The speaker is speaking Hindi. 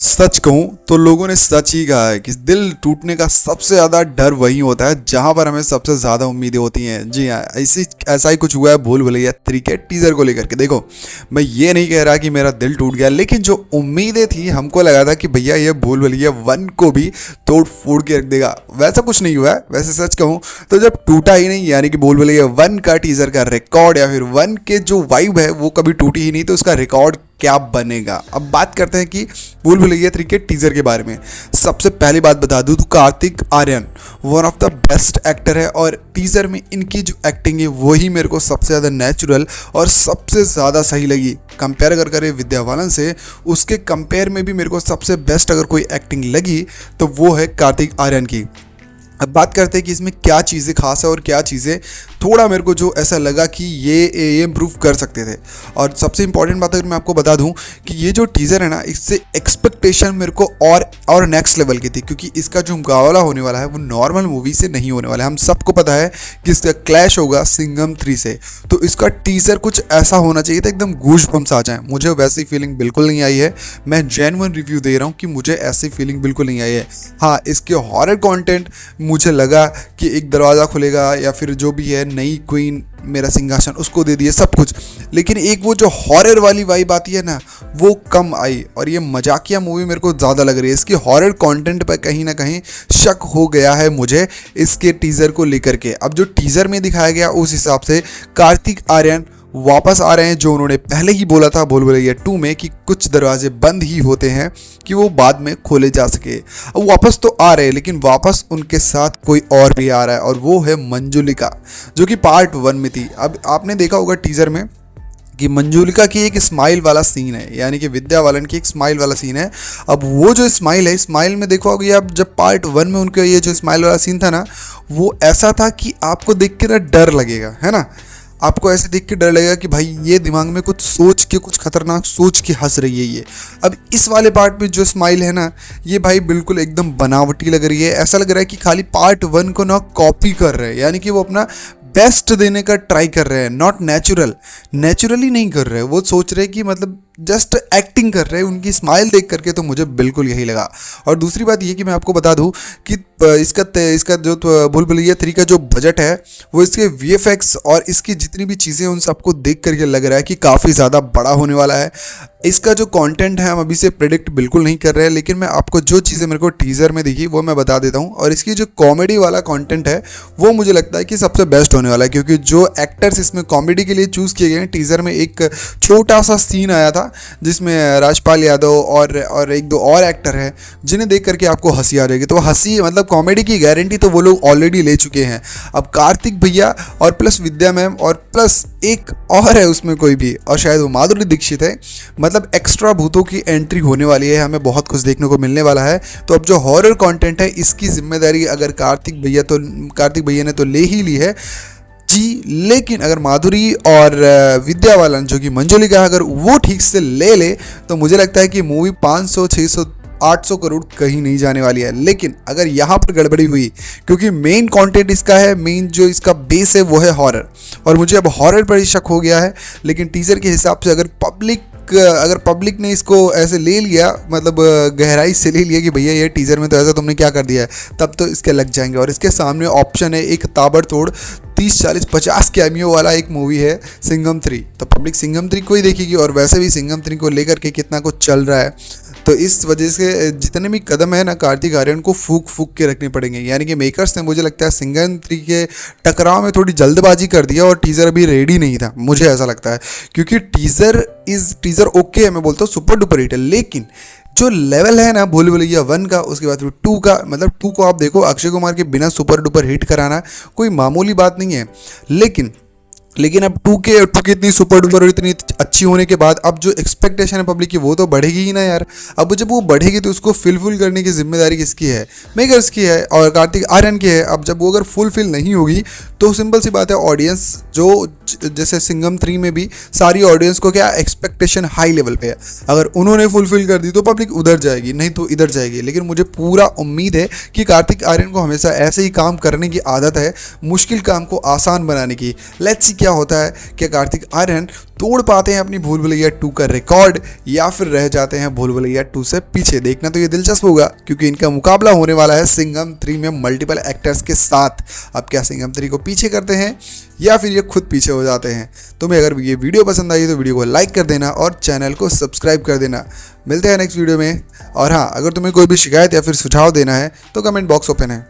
सच कहूं तो लोगों ने सच ही कहा है कि दिल टूटने का सबसे ज़्यादा डर वही होता है जहां पर हमें सबसे ज़्यादा उम्मीदें होती हैं। जी हाँ, ऐसा ही कुछ हुआ है भूल भुलैया 3 के टीजर को लेकर के। देखो, मैं ये नहीं कह रहा कि मेरा दिल टूट गया, लेकिन जो उम्मीदें थी हमको लगा था कि भैया ये भूल भुलैया 1 को भी तोड़ फोड़ के रख देगा। वैसा कुछ नहीं हुआ है। वैसे सच कहूँ तो जब टूटा ही नहीं, यानी कि भूल भुलैया 1 का टीजर का रिकॉर्ड या फिर 1 के जो वाइब है वो कभी टूटी ही नहीं, तो उसका रिकॉर्ड क्या बनेगा। अब बात करते हैं कि भूल भुलैया 3 के टीजर के बारे में। सबसे पहली बात बता दूं तो Kartik Aaryan one of the best actor है, और टीजर में इनकी जो एक्टिंग है वही मेरे को सबसे ज़्यादा नेचुरल और सबसे ज़्यादा सही लगी। कंपेयर अगर करें विद्या बालन से, उसके कंपेयर में भी मेरे को सबसे बेस्ट अगर कोई एक्टिंग लगी तो वो है कार्तिक आर्यन की। अब बात करते हैं कि इसमें क्या चीज़ें खास है और क्या चीज़ें थोड़ा मेरे को जो ऐसा लगा कि ये इम्प्रूव कर सकते थे। और सबसे इंपॉर्टेंट बात अगर मैं आपको बता दूं कि ये जो टीज़र है ना, इससे एक्सपेक्टेशन मेरे को और नेक्स्ट लेवल की थी, क्योंकि इसका जो मुकाबला होने वाला है वो नॉर्मल मूवी से नहीं होने वाला है। हम सबको पता है कि इसका क्लैश होगा सिंघम 3 से, तो इसका टीज़र कुछ ऐसा होना चाहिए था एकदम गूज बम्स आ जाए। मुझे वैसी फीलिंग बिल्कुल नहीं आई है। मैं जेन्युइन रिव्यू दे रहा हूँ कि मुझे ऐसी फीलिंग बिल्कुल नहीं आई है। हाँ, इसके हॉरर कॉन्टेंट मुझे लगा कि एक दरवाज़ा खुलेगा या फिर जो भी है नई क्वीन मेरा सिंहासन उसको दे दिए सब कुछ, लेकिन एक वो जो हॉरर वाली वाइब आती है ना वो कम आई, और ये मजाकिया मूवी मेरे को ज़्यादा लग रही है। इसकी हॉरर कंटेंट पर कहीं ना कहीं शक हो गया है मुझे इसके टीज़र को लेकर के। अब जो टीज़र में दिखाया गया उस हिसाब से कार्तिक आर्यन वापस आ रहे हैं, जो उन्होंने पहले ही बोला था भूल भुलैया 2 में कि कुछ दरवाजे बंद ही होते हैं कि वो बाद में खोले जा सके। अब वापस तो आ रहे हैं, लेकिन वापस उनके साथ कोई और भी आ रहा है, और वो है मंजुलिका, जो कि पार्ट 1 में थी। अब आपने देखा होगा टीज़र में कि मंजुलिका की एक स्माइल वाला सीन है, यानी कि विद्या बालन की एक स्माइल वाला सीन है। अब वो जो स्माइल है, स्माइल में देखोगे आप, जब पार्ट 1 में उनका ये जो स्माइल वाला सीन था ना, वो ऐसा था कि आपको देख के ना डर लगेगा, है ना। आपको ऐसे देख के डर लगेगा कि भाई ये दिमाग में कुछ सोच के, कुछ खतरनाक सोच के हंस रही है ये। अब इस वाले पार्ट में जो स्माइल है ना, ये भाई बिल्कुल एकदम बनावटी लग रही है। ऐसा लग रहा है कि खाली पार्ट 1 को ना कॉपी कर रहे हैं, यानी कि वो अपना बेस्ट देने का ट्राई कर रहे हैं, नॉट नेचुरली नहीं कर रहे हैं। वो सोच रहे हैं कि मतलब जस्ट एक्टिंग कर रहे हैं। उनकी स्माइल देख करके तो मुझे बिल्कुल यही लगा। और दूसरी बात ये कि मैं आपको बता दूं कि इसका जो भूल भुलैया 3 का जो बजट है वो इसके VFX और इसकी जितनी भी चीज़ें उन सबको देख करके लग रहा है कि काफ़ी ज़्यादा बड़ा होने वाला है। इसका जो कंटेंट है हम अभी से प्रेडिक्ट बिल्कुल नहीं कर रहे हैं, लेकिन मैं आपको जो चीज़ें मेरे को टीज़र में दिखी वो मैं बता देता हूँ। और इसकी जो कॉमेडी वाला कंटेंट है वो मुझे लगता है कि सबसे बेस्ट होने वाला है, क्योंकि जो एक्टर्स इसमें कॉमेडी के लिए चूज़ किए गए हैं, टीज़र में एक छोटा सा सीन आया था जिसमें राजपाल यादव और एक दो और एक्टर हैं जिन्हें देख करके आपको हंसी आ जाएगी। तो हंसी मतलब कॉमेडी की गारंटी तो वो लोग ऑलरेडी ले चुके हैं। अब कार्तिक भैया और प्लस विद्या मैम और प्लस एक और है उसमें कोई भी, और शायद वो माधुरी दीक्षित है। मतलब एक्स्ट्रा भूतों की एंट्री होने वाली है, हमें बहुत कुछ देखने को मिलने वाला है। तो अब जो हॉरर कंटेंट है इसकी जिम्मेदारी अगर कार्तिक भैया ने तो ले ही ली है जी, लेकिन अगर माधुरी और विद्या बालन जो कि मंजुलिका अगर वो ठीक से ले ले तो मुझे लगता है कि मूवी 500, 600, 800 करोड़ कहीं नहीं जाने वाली है। लेकिन अगर यहाँ पर गड़बड़ी हुई, क्योंकि मेन कंटेंट इसका है, मेन जो इसका बेस है वो है हॉरर, और मुझे अब हॉरर पर ही शक हो गया है। लेकिन टीज़र के हिसाब से अगर पब्लिक ने इसको ऐसे ले लिया, मतलब गहराई से ले लिया कि भैया ये टीज़र में तो ऐसा तुमने क्या कर दिया है, तब तो इसके लग जाएंगे। और इसके सामने ऑप्शन है एक ताबड़तोड़ 30, 40, 50 कैमियो वाला एक मूवी है सिंघम 3, तो पब्लिक सिंघम 3 को ही देखेगी। और वैसे भी सिंघम 3 को लेकर के कितना कुछ चल रहा है, तो इस वजह से जितने भी कदम है ना कार्तिक आर्यन को फूक के रखने पड़ेंगे। यानी कि मेकर्स ने मुझे लगता है सिंघम 3 के टकराव में थोड़ी जल्दबाजी कर दिया, और टीज़र अभी रेडी नहीं था, मुझे ऐसा लगता है। क्योंकि टीज़र ओके है, मैं बोलता हूँ सुपर डुपर हिट है, लेकिन जो लेवल है ना भूल भुलैया 1 का, उसके बाद 2 का, मतलब 2 को आप देखो, अक्षय कुमार के बिना सुपर डुपर हिट कराना कोई मामूली बात नहीं है। लेकिन अब 2 की इतनी सुपर डुपर और इतनी अच्छी होने के बाद अब जो एक्सपेक्टेशन है पब्लिक की वो तो बढ़ेगी ही ना यार। अब जब वो बढ़ेगी तो उसको फुलफिल करने की जिम्मेदारी किसकी है? मेकर्स की है और कार्तिक आर्यन की है। अब जब वो अगर फुलफिल नहीं होगी तो सिंपल सी बात है, ऑडियंस जो जैसे सिंघम 3 में भी सारी ऑडियंस को क्या एक्सपेक्टेशन हाई लेवल पे है, अगर उन्होंने फुलफिल कर दी तो पब्लिक उधर जाएगी, नहीं तो इधर जाएगी। लेकिन मुझे पूरा उम्मीद है कि कार्तिक आर्यन को हमेशा ऐसे ही काम करने की आदत है, मुश्किल काम को आसान बनाने की। लेट्स सी क्या होता है कि कार्तिक आर्यन तोड़ पाते हैं अपनी भूल भुलैया 2 का रिकॉर्ड या फिर रह जाते हैं भूल भुलैया 2 से पीछे। देखना तो ये दिलचस्प होगा क्योंकि इनका मुकाबला होने वाला है सिंघम 3 में मल्टीपल एक्टर्स के साथ। अब क्या सिंघम 3 को पीछे करते हैं या फिर ये खुद पीछे हो जाते हैं? तुम्हें अगर ये वीडियो पसंद आई तो वीडियो को लाइक कर देना और चैनल को सब्सक्राइब कर देना। मिलते हैं नेक्स्ट वीडियो में। और हाँ, अगर तुम्हें कोई भी शिकायत या फिर सुझाव देना है तो कमेंट बॉक्स ओपन है।